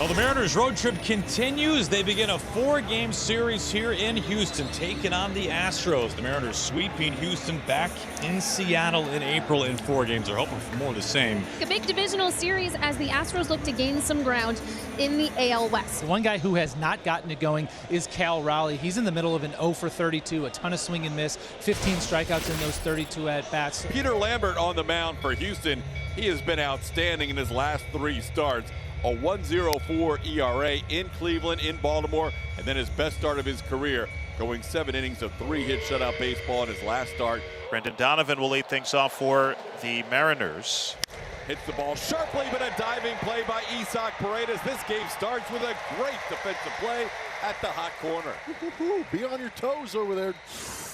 Well, the Mariners' road trip continues. They begin a 4-game series here in Houston, taking on the Astros. The Mariners sweeping Houston back in Seattle in April in 4 games. They're hoping for more of the same. A big divisional series as the Astros look to gain some ground in the AL West. One guy who has not gotten it going is Cal Raleigh. He's in the middle of an 0 for 32, a ton of swing and miss, 15 strikeouts in those 32 at-bats. Peter Lambert on the mound for Houston. He has been outstanding in his last 3 starts. A 1.04 ERA in Cleveland, in Baltimore, and then his best start of his career, going 7 innings of 3-hit shutout baseball in his last start. Brendan Donovan will lead things off for the Mariners. Hits the ball sharply, but a diving play by Isaac Paredes. This game starts with a great defensive play at the hot corner. Be on your toes over there.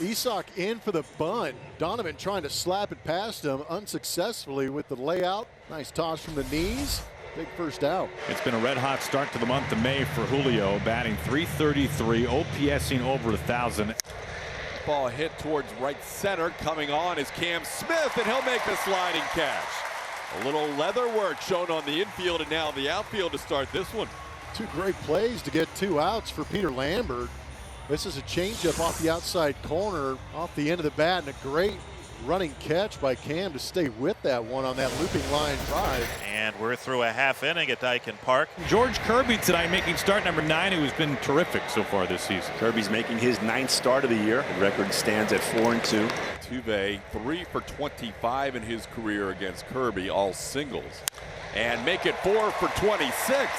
Isaac in for the bunt. Donovan trying to slap it past him unsuccessfully with the layout. Nice toss from the knees. Big first out. It's been a red-hot start to the month of May for Julio, batting .333, OPSing over 1,000. Ball hit towards right center. Coming on is Cam Smith, and he'll make the sliding catch. A little leather work shown on the infield and now the outfield to start this one. 2 great plays to get 2 outs for Peter Lambert. This is a changeup off the outside corner, off the end of the bat, and a great running catch by Cam to stay with that one on that looping line drive. And we're through a half inning at Daikin Park. George Kirby tonight making start number 9, who has been terrific so far this season. Kirby's making his 9th start of the year. The record stands at 4-2. Altuve 3 for 25 in his career against Kirby, all singles. And make it 4 for 26.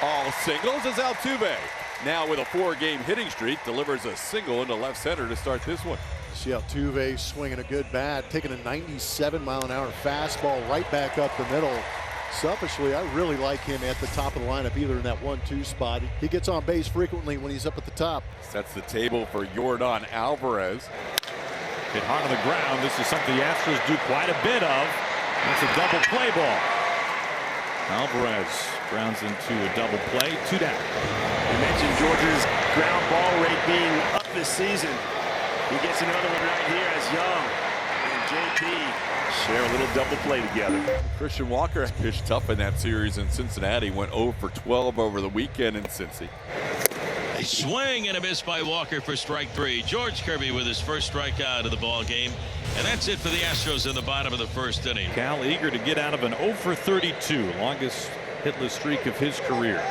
All singles is Altuve. Now with a 4-game hitting streak, delivers a single into left center to start this one. See Altuve swinging a good bat, taking a 97-mile-an-hour fastball right back up the middle. Selfishly, I really like him at the top of the lineup, either in that 1-2 spot. He gets on base frequently when he's up at the top. Sets the table for Yordan Alvarez. Hit hard on the ground. This is something the Astros do quite a bit of. That's a double play ball. Alvarez grounds into a double play. 2 down. You mentioned George's ground ball rate being up this season. He gets another one right here as Young and JP share a little double play together. Christian Walker pitched tough in that series in Cincinnati. Went 0 for 12 over the weekend in Cincy. A swing and a miss by Walker for strike 3. George Kirby with his first strikeout of the ball game. And that's it for the Astros in the bottom of the 1st inning. Cal eager to get out of an 0 for 32, longest hitless streak of his career.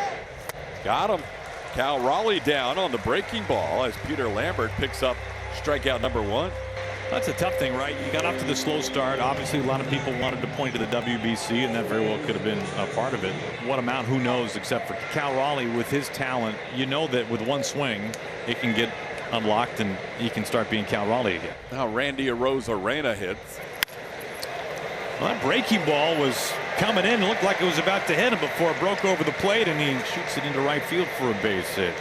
Got him. Cal Raleigh down on the breaking ball as Peter Lambert picks up strikeout number 1. That's a tough thing, right? You got off to the slow start. Obviously, a lot of people wanted to point to the WBC, and that very well could have been a part of it. What amount, who knows, except for Cal Raleigh with his talent. You know that with one swing, it can get unlocked, and he can start being Cal Raleigh again. Now Randy Arozarena hits. Well, that breaking ball was coming in. It looked like it was about to hit him before it broke over the plate, and he shoots it into right field for a base hit.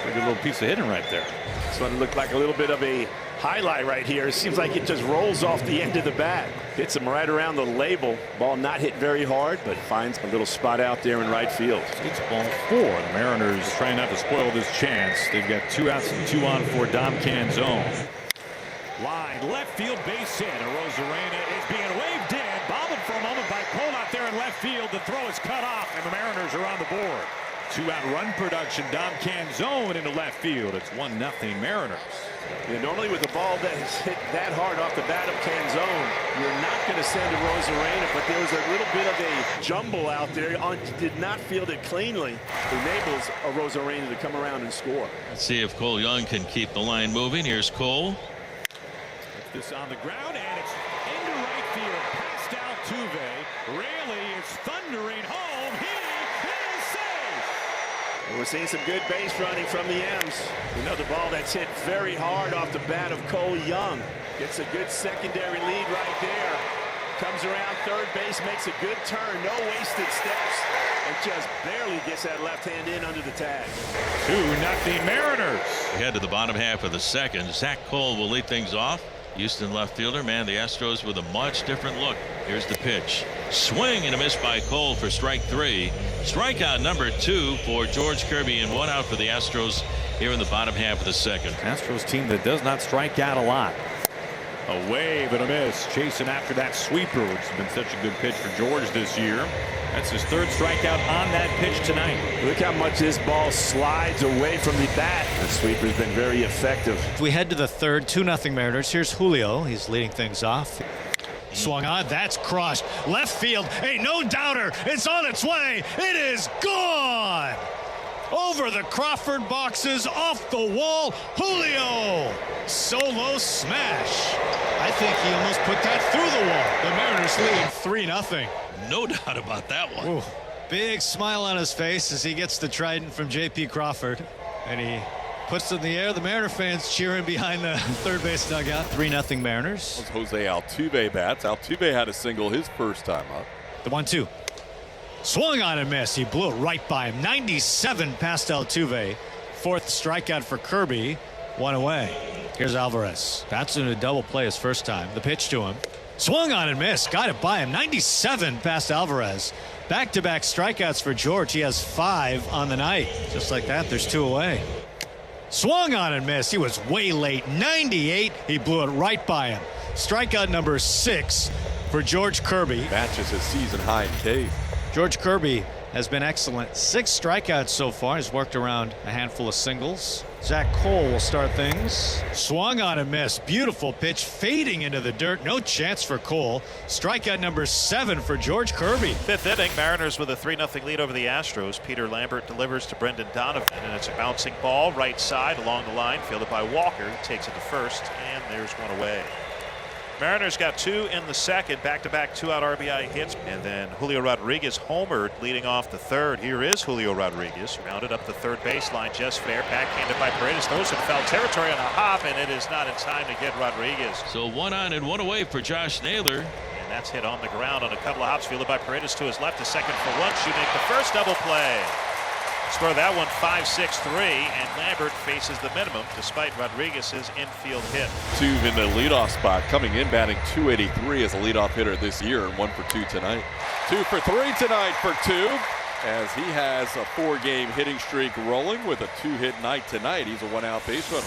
Pretty good little piece of hitting right there. This one looked like a little bit of a highlight right here. It seems like it just rolls off the end of the bat. Hits him right around the label. Ball not hit very hard, but finds a little spot out there in right field. It's ball 4. The Mariners trying not to spoil this chance. They've got 2 outs and 2 on for Dom Canzone. Line left field base hit. Arozarena is being waved in. Bobbled for a moment by Cole out there in left field. The throw is cut off, and the Mariners are on the board. 2-out run production. Dom Canzone into left field. It's 1-0 Mariners. Yeah, normally with a ball that is hit that hard off the bat of Canzone, you're not going to send Arozarena, but there was a little bit of a jumble out there. Did not field it cleanly. Enables Arozarena to come around and score. Let's see if Cole Young can keep the line moving. Here's Cole. This on the ground, and it's into right field. Past Altuve. Raley is thundering home. He is safe. We're seeing some good base running from the M's. Another ball that's hit very hard off the bat of Cole Young. Gets a good secondary lead right there. Comes around third base, makes a good turn. No wasted steps. And just barely gets that left hand in under the tag. 2-0 Mariners. Ahead to the bottom half of the 2nd. Zach Cole will lead things off. Houston left fielder. Man, the Astros with a much different look. Here's the pitch. Swing and a miss by Cole for strike 3. Strikeout number 2 for George Kirby, and 1 out for the Astros here in the bottom half of the 2nd. Astros team that does not strike out a lot. A wave and a miss, chasing after that sweeper, which has been such a good pitch for George this year. That's his third strikeout on that pitch tonight. Look how much this ball slides away from the bat. The sweeper's been very effective. We head to the third, 2-0 Mariners. Here's Julio. He's leading things off. Swung on, that's crushed. Left field, hey, no doubter. It's on its way. It is gone. Over the Crawford boxes, off the wall, Julio. Solo smash. I think he almost put that through the wall. The Mariners lead 3-0. No doubt about that one. Ooh. Big smile on his face as he gets the trident from J.P. Crawford. And he puts it in the air. The Mariner fans cheering behind the third base dugout. 3-0 Mariners. Jose Altuve bats. Altuve had a single his first time up. The 1-2. Swung on and missed. He blew it right by him. 97 past Altuve. Fourth strikeout for Kirby. One away. Here's Alvarez. Bats in a double play his first time. The pitch to him. Swung on and missed. Got it by him. 97 past Alvarez. Back-to-back strikeouts for George. He has 5 on the night. Just like that, there's 2 away. Swung on and missed. He was way late. 98. He blew it right by him. Strikeout number 6 for George Kirby. Matches his season high in K. George Kirby has been excellent. 6 strikeouts so far. He's worked around a handful of singles. Zach Cole will start things. Swung on and missed. Beautiful pitch fading into the dirt. No chance for Cole. Strikeout number 7 for George Kirby. Fifth inning, Mariners with a 3-0 lead over the Astros. Peter Lambert delivers to Brendan Donovan, and it's a bouncing ball right side along the line, fielded by Walker. He takes it to first, and there's one away. Mariners got 2 in the second, back-to-back 2-out RBI hits, and then Julio Rodriguez homered leading off the third. Here is Julio Rodriguez, rounded up the third baseline, just fair, backhanded by Paredes, throws in foul territory on a hop, and it is not in time to get Rodriguez. So 1 on and 1 away for Josh Naylor. And that's hit on the ground on a couple of hops, fielded by Paredes to his left, a second for 1, shooting the first double play. Score that one 5-6-3, and Lambert faces the minimum despite Rodriguez's infield hit. Tuve in the leadoff spot, coming in batting .283 as a leadoff hitter this year, and 1 for 2 tonight. 2 for 3 tonight for Tuve, as he has a 4-game hitting streak rolling with a 2-hit night tonight. He's a 1-out base runner.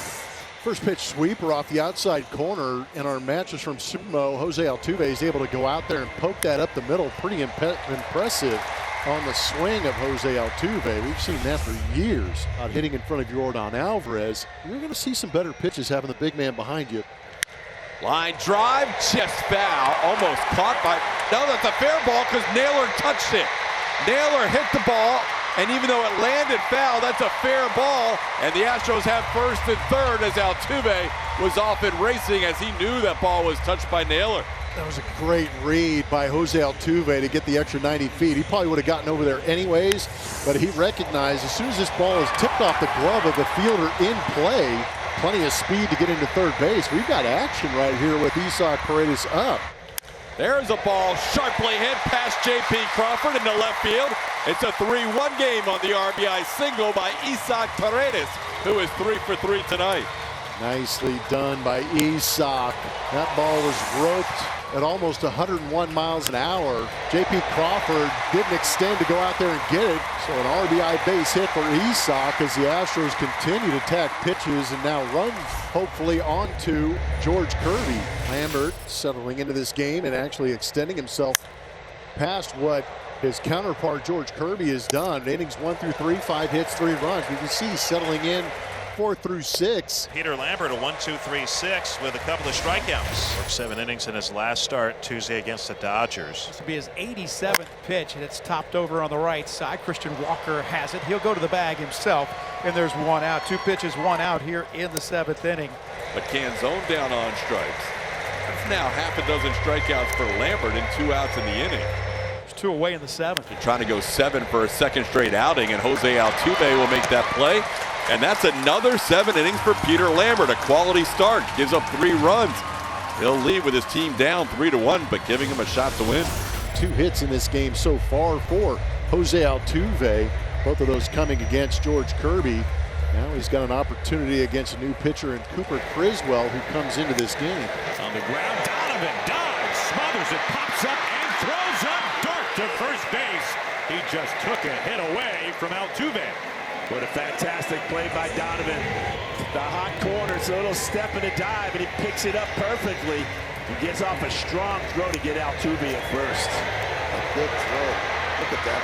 First pitch sweeper off the outside corner, and our matches from Sumo, Jose Altuve is able to go out there and poke that up the middle. Pretty impressive on the swing of Jose Altuve. We've seen that for years. Hitting in front of Yordan Alvarez. You're going to see some better pitches having the big man behind you. Line drive, just foul, almost caught by. No, that's a fair ball because Naylor touched it. Naylor hit the ball, and even though it landed foul, that's a fair ball. And the Astros have first and third as Altuve was off and racing as he knew that ball was touched by Naylor. That was a great read by Jose Altuve to get the extra 90 feet. He probably would have gotten over there anyways, but he recognized as soon as this ball is tipped off the glove of the fielder in play, plenty of speed to get into third base. We've got action right here with Isaac Paredes up. There's a ball sharply hit past J.P. Crawford into left field. It's a 3-1 game on the RBI single by Isaac Paredes, who is 3 for 3 tonight. Nicely done by Isaac. That ball was roped at almost 101 miles an hour. J.P. Crawford didn't extend to go out there and get it. So an RBI base hit for Isaac as the Astros continue to attack pitches and now run hopefully onto George Kirby. Lambert settling into this game and actually extending himself past what his counterpart George Kirby has done. Innings 1 through 3, 5 hits, 3 runs. We can see he's settling in 4 through 6. Peter Lambert, a 1-2-3-6 with a couple of strikeouts. Worked 7 innings in his last start Tuesday against the Dodgers. This will be his 87th pitch, and it's topped over on the right side. Christian Walker has it. He'll go to the bag himself, and there's 1 out. 2 pitches, 1 out here in the 7th inning. But Canzone down on strikes. That's now half a dozen strikeouts for Lambert and 2 outs in the inning. There's 2 away in the 7th. They're trying to go 7 for a second straight outing, and Jose Altuve will make that play. And that's another 7 innings for Peter Lambert. A quality start. Gives up 3 runs. He'll lead with his team down 3-1, but giving him a shot to win. 2 hits in this game so far for Jose Altuve. Both of those coming against George Kirby. Now he's got an opportunity against a new pitcher in Cooper Criswell, who comes into this game. On the ground, Donovan dives, smothers it, pops up, and throws up dirt to first base. He just took a hit away from Altuve. What a fantastic play by Donovan. The hot corner, it's a little step and a dive, and he picks it up perfectly. He gets off a strong throw to get Altuve at first. A good throw. Look at that.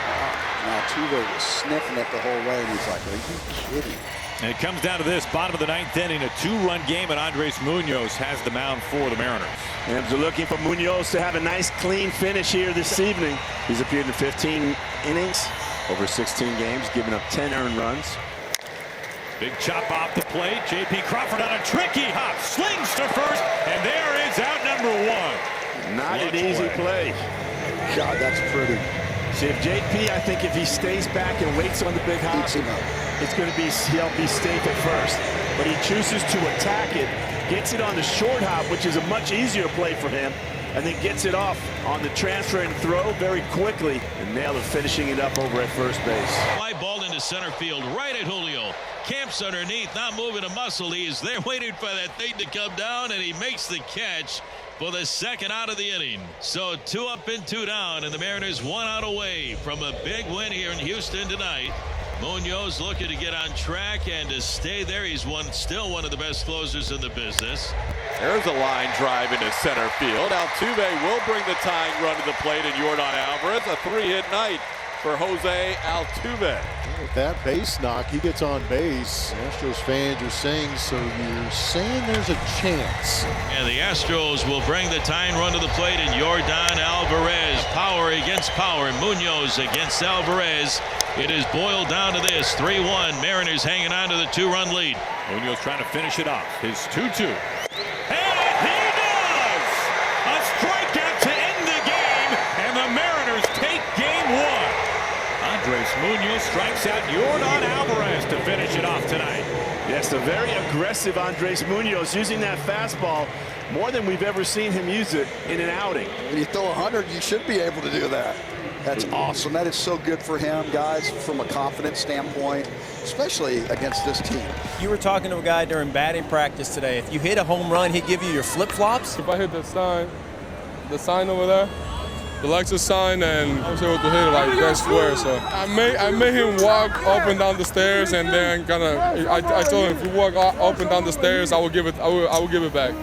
Now Altuve was sniffing it the whole way, and he's like, are you kidding? And it comes down to this, bottom of the 9th inning, a 2-run game, and Andrés Muñoz has the mound for the Mariners. Rams are looking for Muñoz to have a nice clean finish here this evening. He's appeared in 15 innings over 16 games, giving up 10 earned runs. Big chop off the plate. J.P. Crawford on a tricky hop, slings to first, and there is out number 1. Not an easy play. God, that's pretty. See, if JP, I think if he stays back and waits on the big hop, it's going to be, he'll be safe at first. But he chooses to attack it, gets it on the short hop, which is a much easier play for him, and then gets it off on the transfer and throw very quickly, and nailed it, finishing it up over at first base. Fly ball into center field, right at Julio. Camps underneath, not moving a muscle. He is there waiting for that thing to come down, and he makes the catch for the second out of the inning. So 2 up and 2 down, and the Mariners 1 out away from a big win here in Houston tonight. Muñoz looking to get on track and to stay there. He's still one of the best closers in the business. There's a line drive into center field. Altuve will bring the tying run to the plate, and Yordan Alvarez, a 3-hit night for Jose Altuve. With that base knock, he gets on base. Astros fans are saying, so you're saying there's a chance. And the Astros will bring the tying run to the plate, and Yordan Alvarez, power against power. Muñoz against Alvarez. It is boiled down to this, 3-1. Mariners hanging on to the 2-run lead. Muñoz trying to finish it off. His 2-2. And he does! A strikeout to end the game, and the Mariners take game 1. Andrés Muñoz strikes out Yordan Alvarez to finish it off tonight. Yes, a very aggressive Andrés Muñoz, using that fastball more than we've ever seen him use it in an outing. When you throw 100, you should be able to do that. That's awesome. That is so good for him, guys, from a confidence standpoint, especially against this team. You were talking to a guy during batting practice today. If you hit a home run, he'd give you your flip-flops? If I hit the sign over there, the Lexus sign, and I was able to hit it like that square. So I made him walk up and down the stairs, and then I told him, if you walk up and down the stairs, I will give it back.